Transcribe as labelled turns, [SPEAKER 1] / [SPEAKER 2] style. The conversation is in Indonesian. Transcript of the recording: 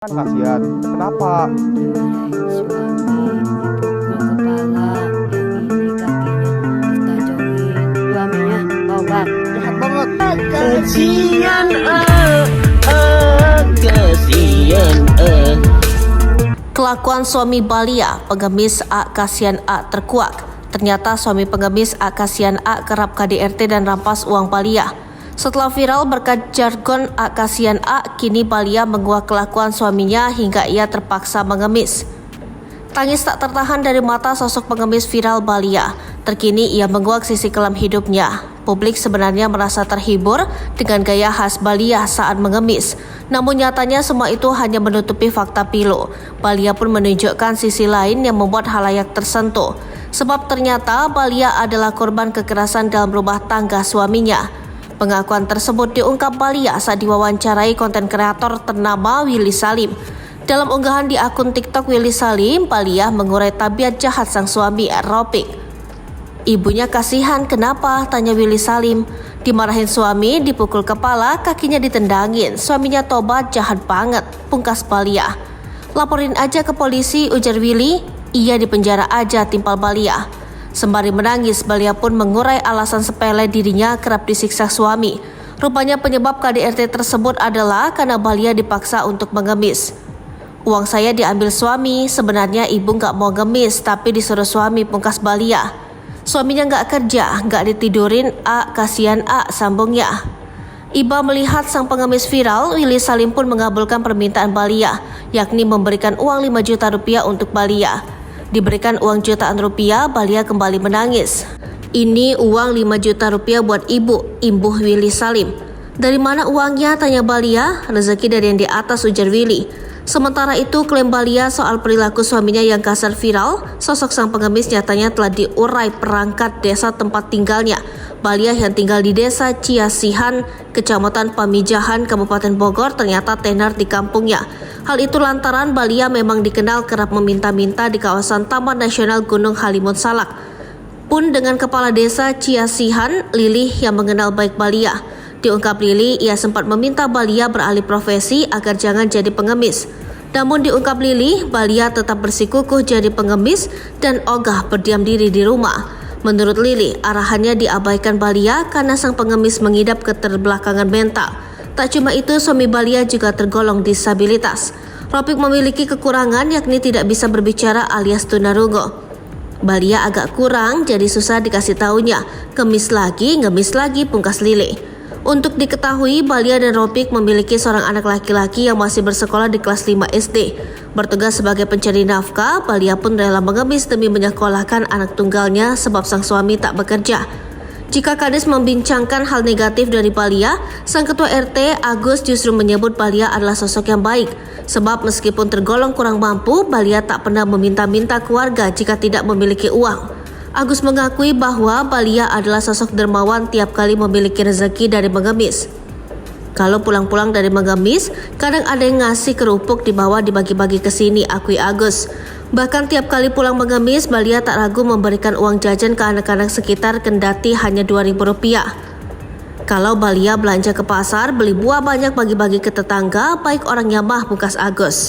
[SPEAKER 1] Kan kasihan. Kenapa?
[SPEAKER 2] Suami dipukul kepala, yang ini kakinya ditajokin. Suaminya tobat.
[SPEAKER 1] Jahat banget.
[SPEAKER 3] Kasian kasian
[SPEAKER 4] Kelakuan suami Balia, pengemis A kasihan A terkuak. Ternyata suami pengemis A kasihan A kerap KDRT dan rampas uang Balia. Setelah viral berkat jargon A kasihan A, kini Balia menguak kelakuan suaminya hingga ia terpaksa mengemis. Tangis tak tertahan dari mata sosok pengemis viral Balia. Terkini ia menguak sisi kelam hidupnya. Publik sebenarnya merasa terhibur dengan gaya khas Balia saat mengemis. Namun nyatanya semua itu hanya menutupi fakta pilu. Balia pun menunjukkan sisi lain yang membuat halayak tersentuh. Sebab ternyata Balia adalah korban kekerasan dalam rumah tangga suaminya. Pengakuan tersebut diungkap Balia saat diwawancarai konten kreator ternama Willy Salim. Dalam unggahan di akun TikTok Willy Salim, Balia mengurai tabiat jahat sang suami Ropik. Ibunya kasihan, kenapa? Tanya Willy Salim. Dimarahin suami, dipukul kepala, kakinya ditendangin. Suaminya tobat, jahat banget, pungkas Balia. Laporin aja ke polisi, ujar Willy. Iya, di penjara aja, timpal Balia. Sembari menangis, Balia pun mengurai alasan sepele dirinya kerap disiksa suami. Rupanya penyebab KDRT tersebut adalah karena Balia dipaksa untuk mengemis. Uang saya diambil suami, sebenarnya ibu gak mau ngemis tapi disuruh suami, pungkas Balia. Suaminya gak kerja, gak ditidurin, A kasihan A, sambungnya. Iba melihat sang pengemis viral, Willy Salim pun mengabulkan permintaan Balia, yakni memberikan uang 5 juta rupiah untuk Balia. Diberikan uang jutaan rupiah, Balia kembali menangis. Ini uang 5 juta rupiah buat ibu, imbuh Willy Salim. Dari mana uangnya? Tanya Balia. Rezeki dari yang di atas, ujar Willy. Sementara itu klaim Balia soal perilaku suaminya yang kasar viral, sosok sang pengemis nyatanya telah diurai perangkat desa tempat tinggalnya. Balia yang tinggal di desa Ciasihan, Kecamatan Pamijahan, Kabupaten Bogor ternyata tenar di kampungnya. Hal itu lantaran Balia memang dikenal kerap meminta-minta di kawasan Taman Nasional Gunung Halimun Salak. Pun dengan kepala desa Ciasihan, Lili yang mengenal baik Balia. Diungkap Lili, ia sempat meminta Balia beralih profesi agar jangan jadi pengemis. Namun diungkap Lili, Balia tetap bersikukuh jadi pengemis dan ogah berdiam diri di rumah. Menurut Lili, arahannya diabaikan Balia karena sang pengemis mengidap keterbelakangan mental. Tak cuma itu, suami Balia juga tergolong disabilitas. Ropik memiliki kekurangan yakni tidak bisa berbicara alias tunarungu. Balia agak kurang jadi susah dikasih taunya. Ngemis lagi, pungkas Lili. Untuk diketahui, Balia dan Ropik memiliki seorang anak laki-laki yang masih bersekolah di kelas 5 SD. Bertugas sebagai pencari nafkah, Balia pun rela mengemis demi menyekolahkan anak tunggalnya sebab sang suami tak bekerja. Jika Kades membincangkan hal negatif dari Balia, sang ketua RT Agus justru menyebut Balia adalah sosok yang baik. Sebab meskipun tergolong kurang mampu, Balia tak pernah meminta-minta keluarga jika tidak memiliki uang. Agus mengakui bahwa Balia adalah sosok dermawan tiap kali memiliki rezeki dari mengemis. Kalau pulang-pulang dari mengemis, kadang ada yang ngasih kerupuk dibawa dibagi-bagi ke sini, akui Agus. Bahkan tiap kali pulang mengemis, Balia tak ragu memberikan uang jajan ke anak-anak sekitar kendati hanya Rp2.000. Kalau Balia belanja ke pasar, beli buah banyak bagi-bagi ke tetangga, baik orang Yamah, pungkas Agus.